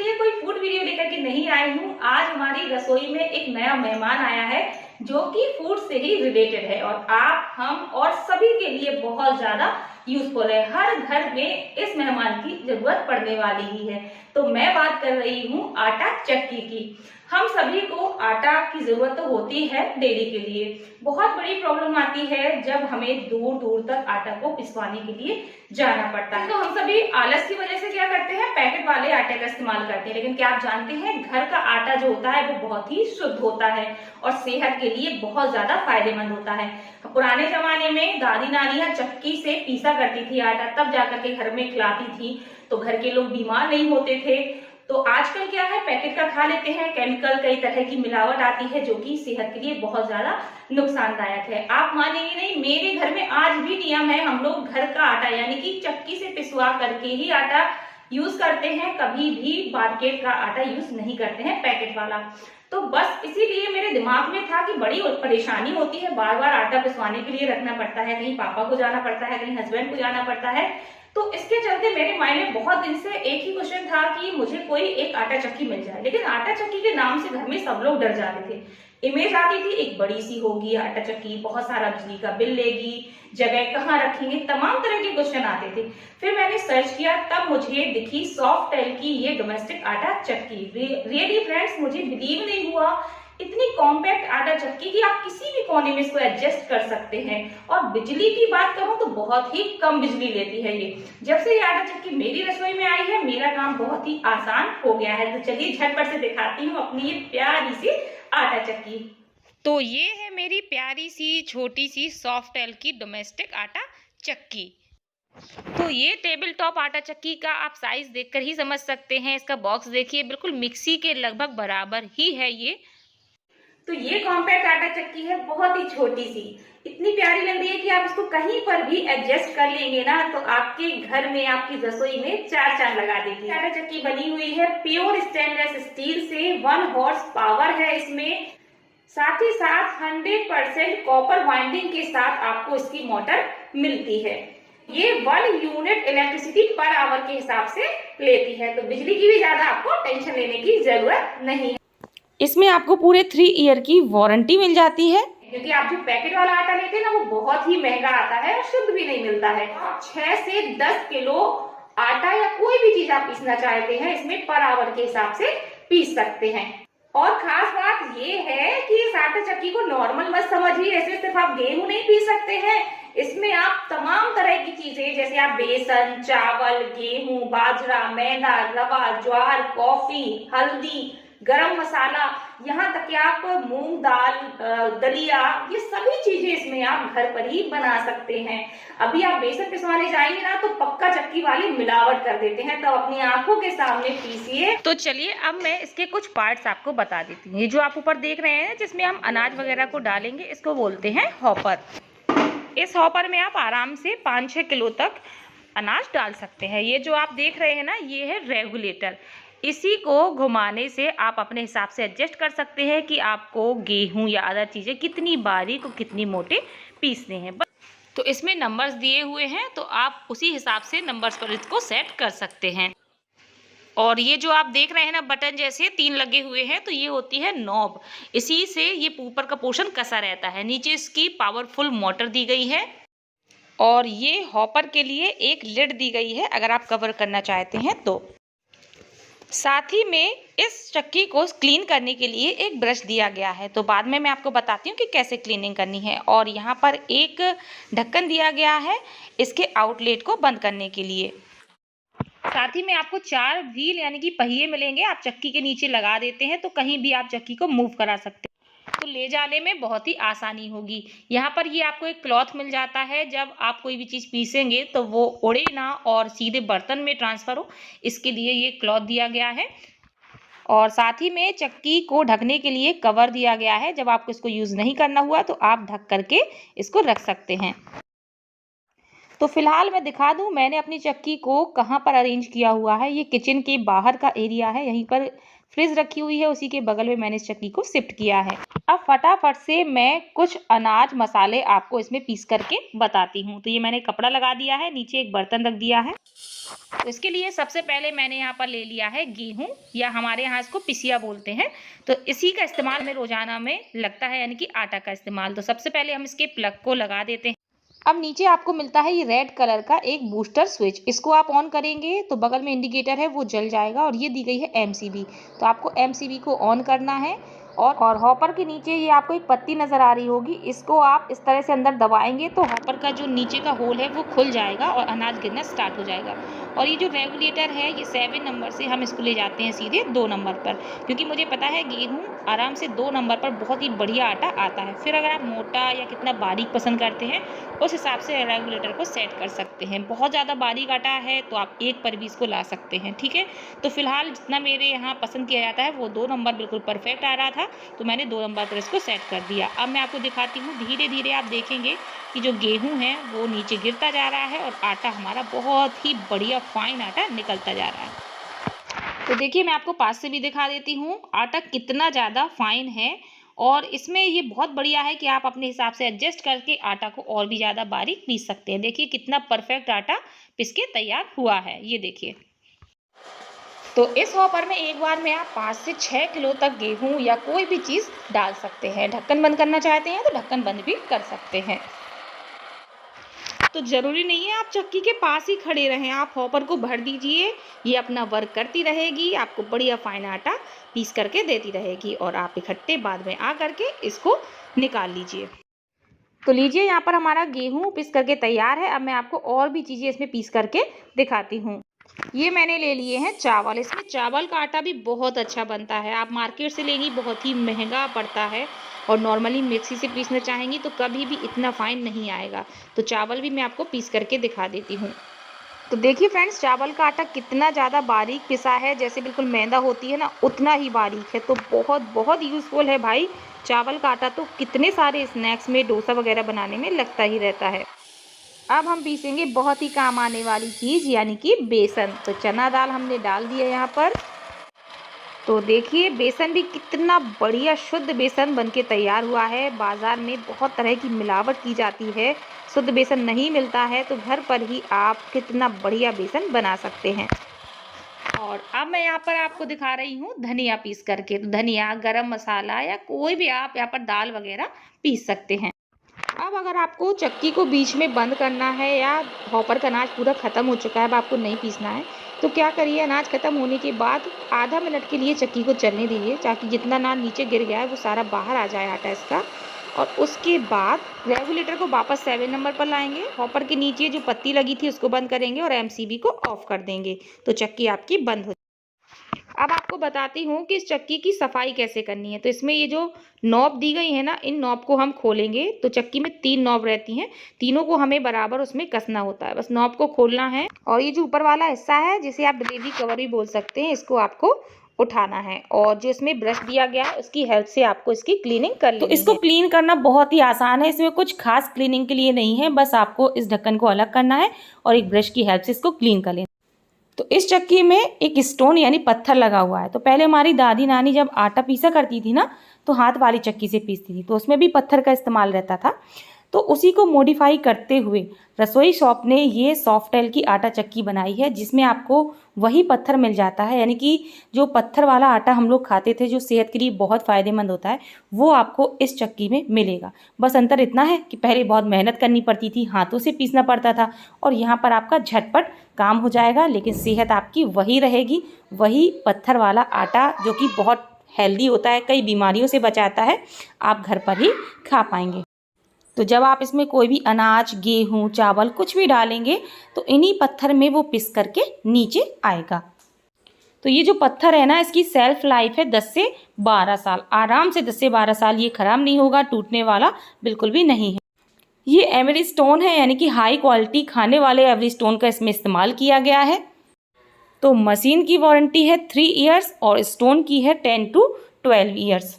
लिए कोई food video लेकर के नहीं आई हूँ। आज हमारी रसोई में एक नया मेहमान आया है जो कि फूड से ही रिलेटेड है और आप, हम और सभी के लिए बहुत ज्यादा यूजफुल है। हर घर में इस मेहमान की जरूरत पड़ने वाली ही है। तो मैं बात कर रही हूँ आटा चक्की की। हम सभी को आटा की जरूरत तो होती है डेली के लिए। बहुत बड़ी प्रॉब्लम आती है जब हमें दूर दूर तक आटा को पिसवाने के लिए जाना पड़ता है। तो हम सभी आलस की वजह से क्या करते हैं, पैकेट वाले आटे का इस्तेमाल करते हैं। लेकिन क्या आप जानते हैं, घर का आटा जो होता है वो बहुत ही शुद्ध होता है और सेहत के लिए बहुत ज्यादा फायदेमंद होता है। पुराने जमाने में दादी नानियां चक्की से पीसा करती थी आटा, तब जाकर के घर में खिलाती थी, तो घर के लोग बीमार नहीं होते थे। तो आजकल क्या है, पैकेट का खा लेते हैं, केमिकल कई तरह की मिलावट आती है जो कि सेहत के लिए बहुत ज्यादा नुकसानदायक है। आप मानेंगे नहीं, मेरे घर में आज भी नियम है, हम लोग घर का आटा यानी कि चक्की से पिसवा करके ही आटा यूज करते हैं। कभी भी मार्केट का आटा यूज नहीं करते हैं, पैकेट वाला। तो बस इसीलिए मेरे दिमाग में था कि बड़ी परेशानी होती है, बार बार आटा पिसवाने के लिए रखना पड़ता है, कहीं पापा को जाना पड़ता है, कहीं हस्बैंड को जाना पड़ता है। तो इसके चलते मेरे माइंड में बहुत दिन से एक ही क्वेश्चन था कि मुझे कोई एक आटा चक्की मिल जाए। लेकिन आटा चक्की के नाम से घर में सब लोग डर जाते थे। इमेज आती थी एक बड़ी सी होगी आटा चक्की, बहुत सारा बिजली का बिल लेगी, जगह कहाँ रखेंगे, तमाम तरह के क्वेश्चन आते थे। फिर मैंने सर्च किया, तब मुझे दिखी सॉफ्टेल की ये डोमेस्टिक आटा चक्की। रियली फ्रेंड्स, मुझे बिलीव नहीं हुआ, इतनी कॉम्पैक्ट आटा चक्की कि आप किसी भी कोने में इसको एडजस्ट कर सकते हैं। और बिजली की बात करूं तो बहुत ही कम बिजली लेती है ये। जब से ये आटा चक्की मेरी रसोई में आई है, मेरा काम बहुत ही आसान हो गया है। तो चलिए झटपट से दिखाती हूँ अपनी ये प्यारी सी आटा चक्की। तो ये है मेरी प्यारी सी छोटी सी सॉफ्टेल की डोमेस्टिक आटा चक्की। तो ये टेबल टॉप आटा चक्की का आप साइज देखकर ही समझ सकते हैं। इसका बॉक्स देखिए, बिल्कुल मिक्सी के लगभग बराबर ही है ये। तो ये कॉम्पैक्ट आटा चक्की है, बहुत ही छोटी सी, इतनी प्यारी लग रही है कि आप इसको कहीं पर भी एडजस्ट कर लेंगे ना तो आपके घर में, आपकी रसोई में चार चांद लगा देगी। आटा चक्की बनी हुई है प्योर स्टेनलेस स्टील से, 1 हॉर्स पावर है इसमें, साथ ही साथ 100% कॉपर वाइंडिंग के साथ आपको इसकी मोटर मिलती है। ये 1 यूनिट इलेक्ट्रिसिटी पर आवर के हिसाब से लेती है, तो बिजली की भी ज्यादा आपको टेंशन लेने की जरूरत नहीं है। इसमें आपको पूरे 3 ईयर की वारंटी मिल जाती है। क्योंकि आप जो पैकेट वाला आटा लेते हैं ना, वो बहुत ही महंगा आता है और शुद्ध भी नहीं मिलता है। 6 से 10 किलो आटा या कोई भी चीज आप पीसना चाहते हैं, इसमें पर आवर के हिसाब से पीस सकते हैं। और खास बात ये है कि इस आटा चक्की को नॉर्मल मत समझिए, ऐसे सिर्फ आप गेहूं नहीं पीस सकते हैं। इसमें आप तमाम तरह की चीजें, जैसे आप बेसन, चावल, गेहूं, बाजरा, मैदा, रवा, ज्वार, कॉफी, हल्दी, गरम मसाला, यहाँ तक कि आप मूंग दाल, दलिया, ये सभी चीजें इसमें आप घर पर ही बना सकते हैं। अभी आप बेसन पिसवाने जाएंगे ना तो पक्का चक्की वाले मिलावट कर देते हैं, तो अपनी आंखों के सामने पीसिए। तो चलिए अब मैं इसके कुछ पार्ट्स आपको बता देती हूँ। ये जो आप ऊपर देख रहे हैं जिसमें हम अनाज वगैरह को डालेंगे, इसको बोलते हैं हॉपर। इस हॉपर में आप आराम से 5-6 किलो तक अनाज डाल सकते हैं। ये जो आप देख रहे हैं ना, ये है रेगुलेटर। इसी को घुमाने से आप अपने हिसाब से एडजस्ट कर सकते हैं कि आपको गेहूं या अदर चीज़ें कितनी बारीक और कितनी मोटे पीसने हैं। तो इसमें नंबर्स दिए हुए हैं, तो आप उसी हिसाब से नंबर्स पर इसको सेट कर सकते हैं। और ये जो आप देख रहे हैं ना, बटन जैसे 3 लगे हुए हैं, तो ये होती है नॉब। इसी से ये ऊपर का पोर्शन कसा रहता है। नीचे इसकी पावरफुल मोटर दी गई है और ये हॉपर के लिए एक लिड दी गई है अगर आप कवर करना चाहते हैं तो। साथ ही में इस चक्की को क्लीन करने के लिए एक ब्रश दिया गया है, तो बाद में मैं आपको बताती हूँ कि कैसे क्लीनिंग करनी है। और यहाँ पर एक ढक्कन दिया गया है इसके आउटलेट को बंद करने के लिए। साथ ही में आपको 4 व्हील यानी कि पहिए मिलेंगे। आप चक्की के नीचे लगा देते हैं तो कहीं भी आप चक्की को मूव करा सकते हैं, तो ले जाने में बहुत ही आसानी होगी। यहाँ पर ये आपको एक क्लॉथ मिल जाता है, जब आप कोई भी चीज़ पीसेंगे तो वो उड़े ना और सीधे बर्तन में ट्रांसफ़र हो, इसके लिए ये क्लॉथ दिया गया है। और साथ ही में चक्की को ढकने के लिए कवर दिया गया है। जब आपको इसको यूज़ नहीं करना हुआ तो आप ढक करके इसको रख सकते हैं। तो फिलहाल मैं दिखा दूं मैंने अपनी चक्की को कहाँ पर अरेंज किया हुआ है। ये किचन के बाहर का एरिया है, यहीं पर फ्रिज रखी हुई है, उसी के बगल में मैंने इस चक्की को शिफ्ट किया है। अब फटाफट से मैं कुछ अनाज मसाले आपको इसमें पीस करके बताती हूँ। तो ये मैंने कपड़ा लगा दिया है, नीचे एक बर्तन रख दिया है। तो इसके लिए सबसे पहले मैंने यहाँ पर ले लिया है गेहूं, या हमारे यहाँ इसको पिसिया बोलते हैं। तो इसी का इस्तेमाल में रोजाना में लगता है, यानी कि आटा का इस्तेमाल। तो सबसे पहले हम इसके प्लग को लगा देते हैं। अब नीचे आपको मिलता है ये रेड कलर का एक बूस्टर स्विच, इसको आप ऑन करेंगे तो बगल में इंडिकेटर है वो जल जाएगा, और ये दी गई है एमसीबी। तो आपको एमसीबी को ऑन करना है, और हॉपर के नीचे ये आपको एक पत्ती नज़र आ रही होगी, इसको आप इस तरह से अंदर दबाएंगे तो हॉपर का जो नीचे का होल है वो खुल जाएगा और अनाज गिरना स्टार्ट हो जाएगा। और ये जो रेगुलेटर है ये 7 नंबर से हम इसको ले जाते हैं सीधे 2 नंबर पर, क्योंकि मुझे पता है गेहूँ आराम से 2 नंबर पर बहुत ही बढ़िया आटा आता है। फिर अगर आप मोटा या कितना बारीक पसंद करते हैं उस हिसाब से रेगुलेटर को सेट कर सकते हैं। बहुत ज़्यादा बारीक आटा है तो आप 1 पर भी इसको ला सकते हैं, ठीक है। तो फिलहाल जितना मेरे यहाँ पसंद किया जाता है वो 2 नंबर बिल्कुल परफेक्ट आ रहा था, तो मैंने 2 नंबर पर इसको सेट कर दिया। अब मैं आपको दिखाती हूँ, धीरे धीरे आप देखेंगे कि जो गेहूँ है वो नीचे गिरता जा रहा है और आटा हमारा बहुत ही बढ़िया फाइन आटा निकलता जा रहा है। तो देखिए मैं आपको पास से भी दिखा देती हूँ आटा कितना ज़्यादा फाइन है, और इसमें ये बहुत बढ़िया है कि आप अपने हिसाब से एडजस्ट करके आटा को और भी ज़्यादा बारीक पीस सकते हैं। देखिए कितना परफेक्ट आटा पिस के तैयार हुआ है, ये देखिए। तो इस हॉपर में एक बार में आप 5 से 6 किलो तक गेहूं या कोई भी चीज़ डाल सकते हैं। ढक्कन बंद करना चाहते हैं तो ढक्कन बंद भी कर सकते हैं। तो ज़रूरी नहीं है आप चक्की के पास ही खड़े रहें, आप हॉपर को भर दीजिए, ये अपना वर्क करती रहेगी, आपको बढ़िया फाइन आटा पीस करके देती रहेगी, और आप इकट्ठे बाद में आ करके इसको निकाल लीजिए। तो लीजिए यहाँ पर हमारा गेहूं पीस करके तैयार है। अब मैं आपको और भी चीज़ें इसमें पीस करके दिखाती हूँ। ये मैंने ले लिए हैं चावल, इसमें चावल का आटा भी बहुत अच्छा बनता है। आप मार्केट से लेंगी बहुत ही महंगा पड़ता है, और नॉर्मली मिक्सी से पीसना चाहेंगी तो कभी भी इतना फाइन नहीं आएगा। तो चावल भी मैं आपको पीस करके दिखा देती हूँ। तो देखिए फ्रेंड्स, चावल का आटा कितना ज़्यादा बारीक पिसा है, जैसे बिल्कुल मैदा होती है ना उतना ही बारीक है। तो बहुत बहुत यूज़फुल है भाई चावल का आटा, तो कितने सारे स्नैक्स में डोसा वगैरह बनाने में लगता ही रहता है। अब हम पीसेंगे बहुत ही काम आने वाली चीज़, यानी कि बेसन। तो चना दाल हमने डाल दिया यहाँ पर। तो देखिए बेसन भी कितना बढ़िया शुद्ध बेसन बनके तैयार हुआ है। बाज़ार में बहुत तरह की मिलावट की जाती है, शुद्ध बेसन नहीं मिलता है, तो घर पर ही आप कितना बढ़िया बेसन बना सकते हैं। और अब मैं यहाँ पर आपको दिखा रही हूँ धनिया पीस करके। तो धनिया, गरम मसाला या कोई भी आप यहाँ पर दाल वगैरह पीस सकते हैं। अब अगर आपको चक्की को बीच में बंद करना है, या हॉपर का अनाज पूरा ख़त्म हो चुका है अब आपको नहीं पीसना है, तो क्या करिए, अनाज ख़त्म होने के बाद आधा मिनट के लिए चक्की को चलने दीजिए, ताकि जितना अनाज नीचे गिर गया है वो सारा बाहर आ जाए आटा इसका। और उसके बाद रेगुलेटर को वापस 7 नंबर पर लाएंगे, हॉपर के नीचे जो पत्ती लगी थी उसको बंद करेंगे और एमसीबी को ऑफ कर देंगे, तो चक्की आपकी बंद हो। अब आपको बताती हूँ कि इस चक्की की सफाई कैसे करनी है। तो इसमें ये जो नॉब दी गई है ना, इन नॉब को हम खोलेंगे। तो चक्की में 3 नॉब रहती हैं, तीनों को हमें बराबर उसमें कसना होता है। बस नॉब को खोलना है, और ये जो ऊपर वाला हिस्सा है जिसे आप डिलीवरी कवर भी बोल सकते हैं, इसको आपको उठाना है, और जो इसमें ब्रश दिया गया है उसकी हेल्प से आपको इसकी क्लीनिंग कर लेनी है। तो इसको क्लीन करना बहुत ही आसान है, इसमें कुछ खास क्लीनिंग के लिए नहीं है, बस आपको इस ढक्कन को अलग करना है और एक ब्रश की हेल्प से इसको क्लीन कर लेना। तो इस चक्की में एक स्टोन यानी पत्थर लगा हुआ है। तो पहले हमारी दादी नानी जब आटा पीसा करती थी ना, तो हाथ वाली चक्की से पीसती थी, तो उसमें भी पत्थर का इस्तेमाल रहता था। तो उसी को मॉडिफाई करते हुए रसोई शॉप ने ये सॉफ्टेल की आटा चक्की बनाई है, जिसमें आपको वही पत्थर मिल जाता है, यानी कि जो पत्थर वाला आटा हम लोग खाते थे जो सेहत के लिए बहुत फ़ायदेमंद होता है, वो आपको इस चक्की में मिलेगा। बस अंतर इतना है कि पहले बहुत मेहनत करनी पड़ती थी, हाथों से पीसना पड़ता था, और यहाँ पर आपका झटपट काम हो जाएगा, लेकिन सेहत आपकी वही रहेगी, वही पत्थर वाला आटा जो कि बहुत हेल्दी होता है, कई बीमारियों से बचाता है, आप घर पर ही खा पाएंगे। तो जब आप इसमें कोई भी अनाज, गेहूँ, चावल कुछ भी डालेंगे तो इन्हीं पत्थर में वो पिस करके नीचे आएगा। तो ये जो पत्थर है ना, इसकी सेल्फ लाइफ है 10 से 12 साल, आराम से 10 से 12 साल ये ख़राब नहीं होगा, टूटने वाला बिल्कुल भी नहीं है। ये एवरी स्टोन है, यानी कि हाई क्वालिटी खाने वाले एवरी स्टोन का इसमें इस्तेमाल किया गया है। तो मशीन की वारंटी है 3 ईयर्स और स्टोन की है 10 to 12 ईयर्स।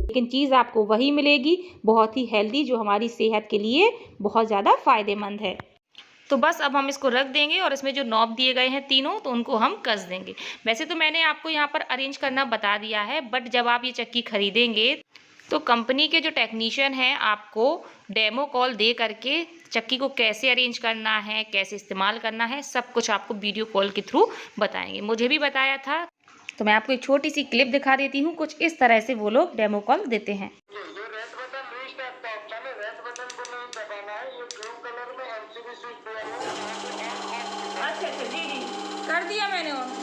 लेकिन चीज़ आपको वही मिलेगी, बहुत ही हेल्दी, जो हमारी सेहत के लिए बहुत ज़्यादा फ़ायदेमंद है। तो बस अब हम इसको रख देंगे और इसमें जो नॉब दिए गए हैं तीनों, तो उनको हम कस देंगे। वैसे तो मैंने आपको यहाँ पर अरेंज करना बता दिया है, बट जब आप ये चक्की खरीदेंगे तो कंपनी के जो टेक्नीशियन हैं आपको डेमो कॉल दे करके चक्की को कैसे अरेंज करना है, कैसे इस्तेमाल करना है, सब कुछ आपको वीडियो कॉल के थ्रू बताएंगे। मुझे भी बताया था, तो मैं आपको एक छोटी सी क्लिप दिखा देती हूँ। कुछ इस तरह से वो लोग डेमो कॉल देते हैं। अच्छा अच्छा, जी जी, कर दिया मैंने ऑन।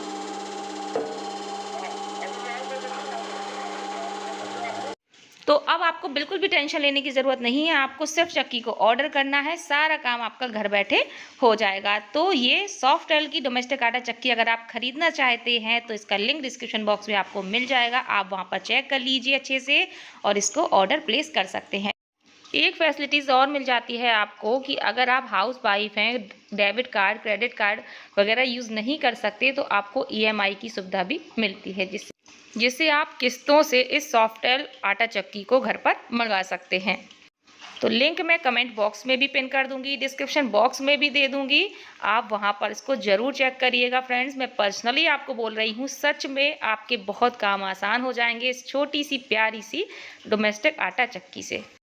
तो अब आपको बिल्कुल भी टेंशन लेने की ज़रूरत नहीं है, आपको सिर्फ चक्की को ऑर्डर करना है, सारा काम आपका घर बैठे हो जाएगा। तो ये सॉफ्टेल की डोमेस्टिक आटा चक्की अगर आप खरीदना चाहते हैं तो इसका लिंक डिस्क्रिप्शन बॉक्स में आपको मिल जाएगा, आप वहाँ पर चेक कर लीजिए अच्छे से और इसको ऑर्डर प्लेस कर सकते हैं। एक फैसिलिटीज़ और मिल जाती है आपको कि अगर आप हाउस वाइफ हैं, डेबिट कार्ड, क्रेडिट कार्ड वगैरह यूज़ नहीं कर सकते, तो आपको EMI की सुविधा भी मिलती है, जिससे आप किस्तों से इस सॉफ्टेल आटा चक्की को घर पर मंगा सकते हैं। तो लिंक मैं कमेंट बॉक्स में भी पिन कर दूंगी, डिस्क्रिप्शन बॉक्स में भी दे दूंगी, आप वहां पर इसको ज़रूर चेक करिएगा फ्रेंड्स। मैं पर्सनली आपको बोल रही हूँ, सच में आपके बहुत काम आसान हो जाएंगे इस छोटी सी प्यारी सी डोमेस्टिक आटा चक्की से।